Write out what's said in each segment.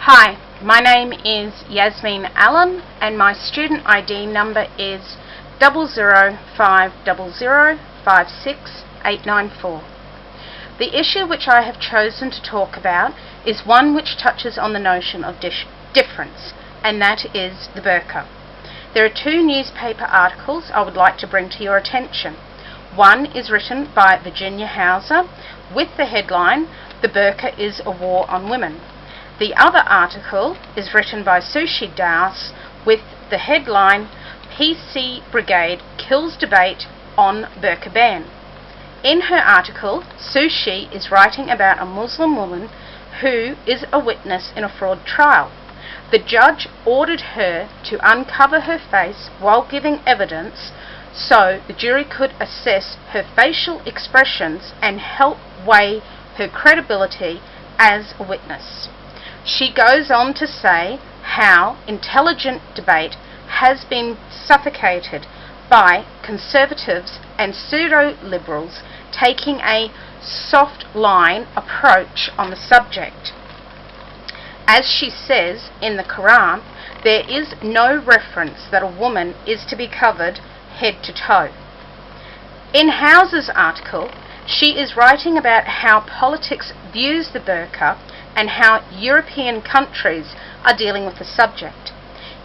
Hi, my name is Yasmin Allen and my student ID number is 00500568894. The issue which I have chosen to talk about is one which touches on the notion of difference, and that is the burqa. There are two newspaper articles I would like to bring to your attention. One is written by Virginia Hauser with the headline, "The Burqa is a War on Women." The other article is written by Sushi Das with the headline, "PC Brigade Kills Debate on Burqa Ban." In her article, Sushi is writing about a Muslim woman who is a witness in a fraud trial. The judge ordered her to uncover her face while giving evidence so the jury could assess her facial expressions and help weigh her credibility as a witness. She goes on to say how intelligent debate has been suffocated by conservatives and pseudo-liberals taking a soft-line approach on the subject. As she says in the Quran, there is no reference that a woman is to be covered head to toe. In Hauser's article, she is writing about how politics views the burqa and how European countries are dealing with the subject.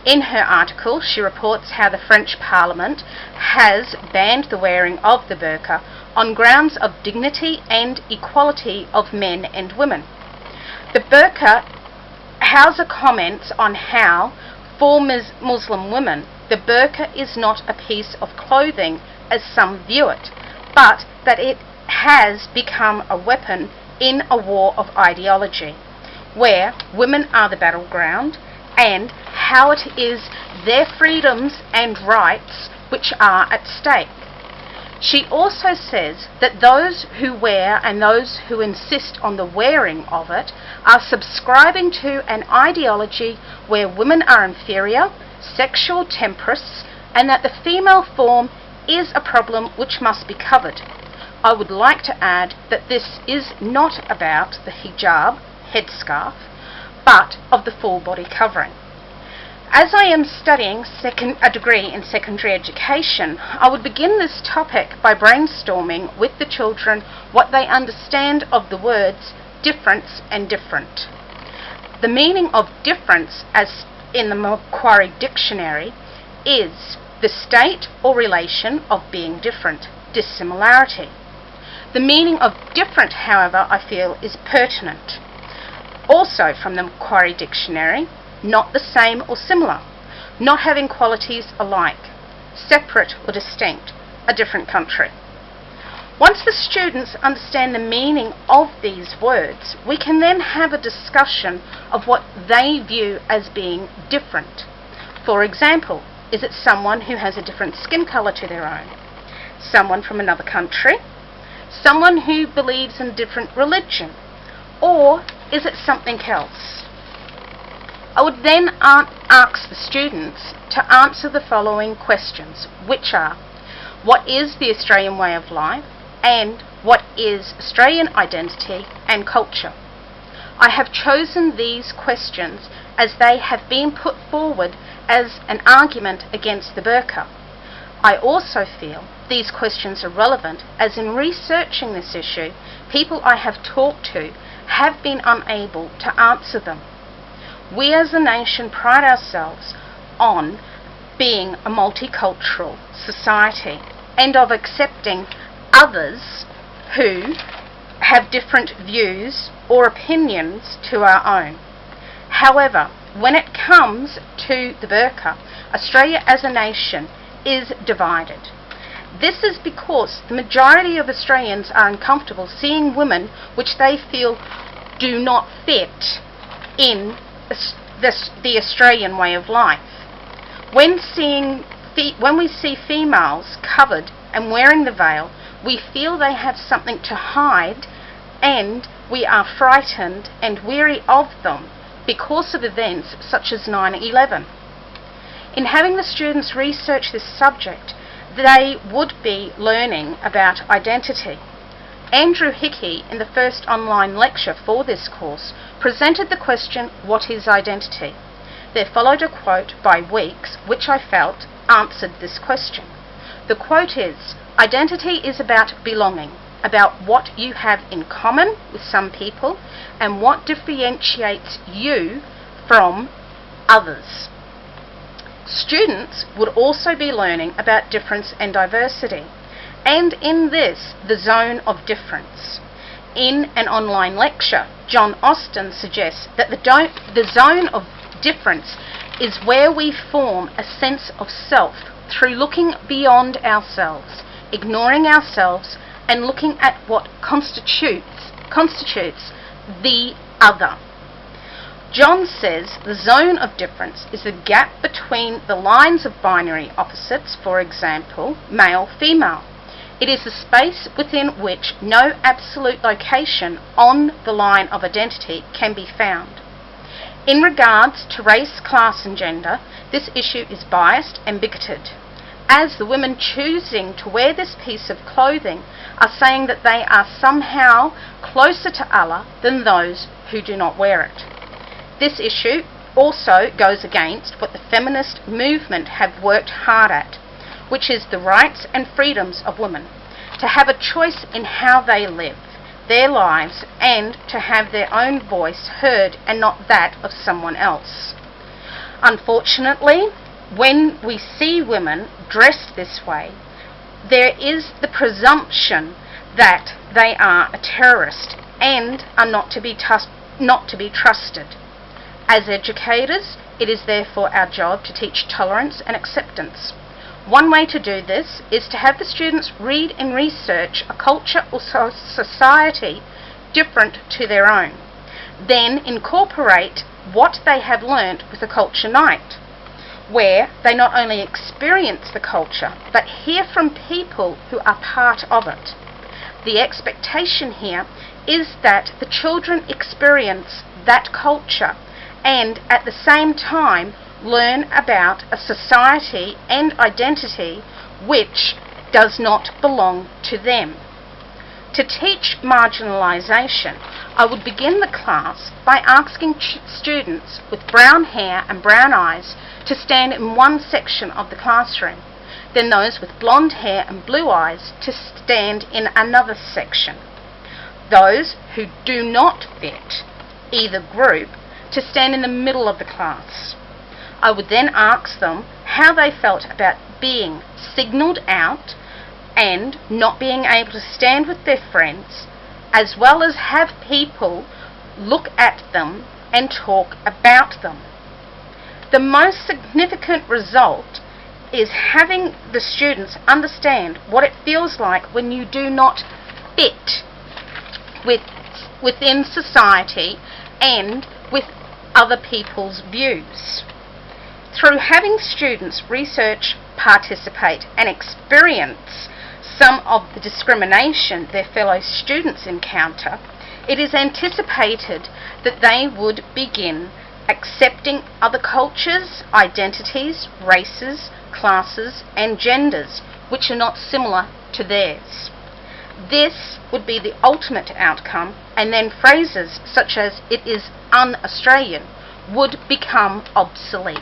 In her article, she reports how the French Parliament has banned the wearing of the burqa on grounds of dignity and equality of men and women. The burqa, Hauser comments on how, for Muslim women, the burqa is not a piece of clothing as some view it, but that it has become a weapon in a war of ideology, where women are the battleground, and how it is their freedoms and rights which are at stake. She also says that those who wear and those who insist on the wearing of it are subscribing to an ideology where women are inferior, sexual temperess, and that the female form is a problem which must be covered. I would like to add that this is not about the hijab, headscarf, but of the full body covering. As I am studying a degree in secondary education, I would begin this topic by brainstorming with the children what they understand of the words difference and different. The meaning of difference, as in the Macquarie Dictionary, is the state or relation of being different, dissimilarity. The meaning of different, however, I feel is pertinent. Also from the Macquarie Dictionary, not the same or similar, not having qualities alike, separate or distinct, a different country. Once the students understand the meaning of these words, we can then have a discussion of what they view as being different. For example, is it someone who has a different skin colour to their own? Someone from another country? Someone who believes in a different religion? Or is it something else? I would then ask the students to answer the following questions, which are, what is the Australian way of life, and what is Australian identity and culture? I have chosen these questions as they have been put forward as an argument against the burqa. I also feel these questions are relevant as in researching this issue, people I have talked to have been unable to answer them. We as a nation pride ourselves on being a multicultural society and of accepting others who have different views or opinions to our own. However, when it comes to the burqa, Australia as a nation is divided. This is because the majority of Australians are uncomfortable seeing women which they feel do not fit in the Australian way of life. When we see females covered and wearing the veil, we feel they have something to hide, and we are frightened and weary of them because of events such as 9/11. In having the students research this subject, they would be learning about identity. Andrew Hickey, in the first online lecture for this course, presented the question, "What is identity?" There followed a quote by Weeks, which I felt answered this question. The quote is, "Identity is about belonging, about what you have in common with some people and what differentiates you from others." Students would also be learning about difference and diversity, and in this, the zone of difference. In an online lecture, John Austin suggests that the zone of difference is where we form a sense of self through looking beyond ourselves, ignoring ourselves, and looking at what constitutes the other. John says the zone of difference is the gap between the lines of binary opposites, for example, male-female. It is the space within which no absolute location on the line of identity can be found. In regards to race, class and gender, this issue is biased and bigoted, as the women choosing to wear this piece of clothing are saying that they are somehow closer to Allah than those who do not wear it. This issue also goes against what the feminist movement have worked hard at, which is the rights and freedoms of women, to have a choice in how they live their lives and to have their own voice heard and not that of someone else. Unfortunately, when we see women dressed this way, there is the presumption that they are a terrorist and are not to be trusted. As educators, it is therefore our job to teach tolerance and acceptance. One way to do this is to have the students read and research a culture or society different to their own. Then incorporate what they have learnt with a culture night, where they not only experience the culture, but hear from people who are part of it. The expectation here is that the children experience that culture and at the same time learn about a society and identity which does not belong to them. To teach marginalisation, I would begin the class by asking students with brown hair and brown eyes to stand in one section of the classroom, then those with blonde hair and blue eyes to stand in another section. Those who do not fit either group to stand in the middle of the class. I would then ask them how they felt about being signalled out and not being able to stand with their friends, as well as have people look at them and talk about them. The most significant result is having the students understand what it feels like when you do not fit within society and with other people's views. Through having students research, participate and experience some of the discrimination their fellow students encounter, it is anticipated that they would begin accepting other cultures, identities, races, classes and genders which are not similar to theirs. This would be the ultimate outcome, and then phrases such as "it is un-Australian" would become obsolete.